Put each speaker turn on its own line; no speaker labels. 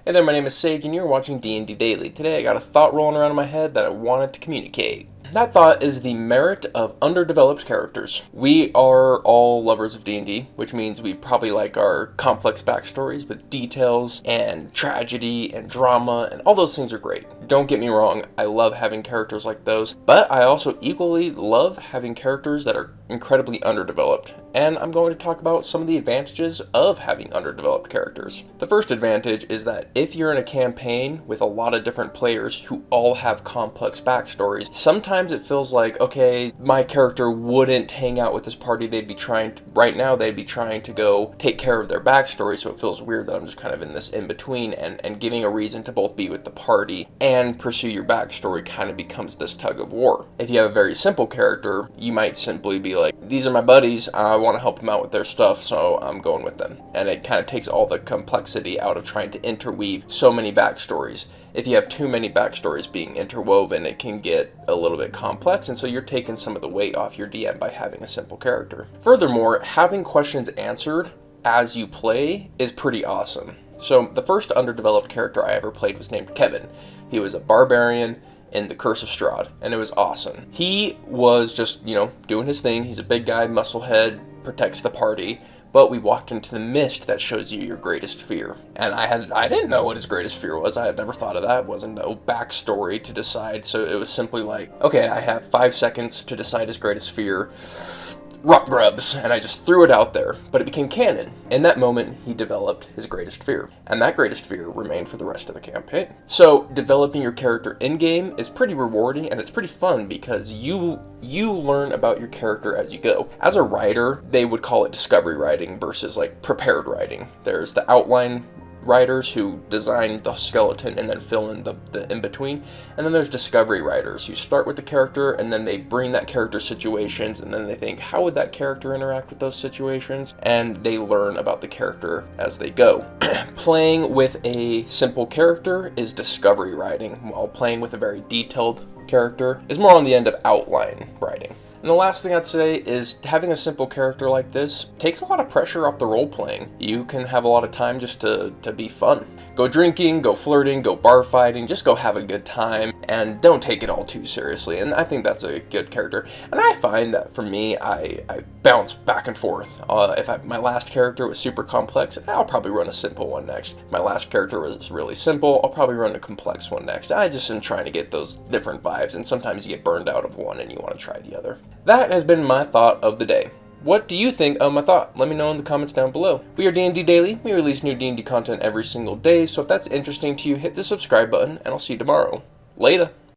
Hey there, my name is Sage, and you're watching D&D Daily. Today I got a thought rolling around in my head that I wanted to communicate. That thought is the merit of underdeveloped characters. We are all lovers of D&D, which means we probably like our complex backstories with details and tragedy and drama, and all those things are great. Don't get me wrong, I love having characters like those, but I also equally love having characters that are incredibly underdeveloped, and I'm going to talk about some of the advantages of having underdeveloped characters. The first advantage is that if you're in a campaign with a lot of different players who all have complex backstories, sometimes it feels like, okay, my character wouldn't hang out with this party. They'd be trying to go take care of their backstory, so it feels weird that I'm just kind of in this in-between, and giving a reason to both be with the party and pursue your backstory kind of becomes this tug of war. If you have a very simple character, you might simply be like, these are my buddies, I want to help them out with their stuff, so I'm going with them. And it kind of takes all the complexity out of trying to interweave so many backstories. If you have too many backstories being interwoven, it can get a little bit complex, and so you're taking some of the weight off your DM by having a simple character. Furthermore, having questions answered as you play is pretty awesome. So the first underdeveloped character I ever played was named Kevin. He was a barbarian in The Curse of Strahd, and it was awesome. He was just, doing his thing. He's a big guy, musclehead, protects the party, but we walked into the mist that shows you your greatest fear. And I didn't know what his greatest fear was. I had never thought of that. It wasn't no backstory to decide, so it was simply like, okay, I have 5 seconds to decide his greatest fear. Rock grubs, and I just threw it out there, but it became canon. In that moment, he developed his greatest fear, and that greatest fear remained for the rest of the campaign. So, developing your character in-game is pretty rewarding, and it's pretty fun because you learn about your character as you go. As a writer, they would call it discovery writing versus like prepared writing. There's the outline writers who design the skeleton and then fill in the in-between, and then there's discovery writers who start with the character and then they bring that character situations, and then they think, how would that character interact with those situations, and they learn about the character as they go. Playing with a simple character is discovery writing, while playing with a very detailed character is more on the end of outline writing. And the last thing I'd say is having a simple character like this takes a lot of pressure off the role playing. You can have a lot of time just to be fun. Go drinking, go flirting, go bar fighting, just go have a good time, and don't take it all too seriously. And I think that's a good character. And I find that for me, I bounce back and forth. If my last character was super complex, I'll probably run a simple one next. If my last character was really simple, I'll probably run a complex one next. I just am trying to get those different vibes, and sometimes you get burned out of one and you want to try the other. That has been my thought of the day. What do you think of my thought? Let me know in the comments down below. We are D&D Daily. We release new D&D content every single day, so if that's interesting to you, hit the subscribe button, and I'll see you tomorrow. Later.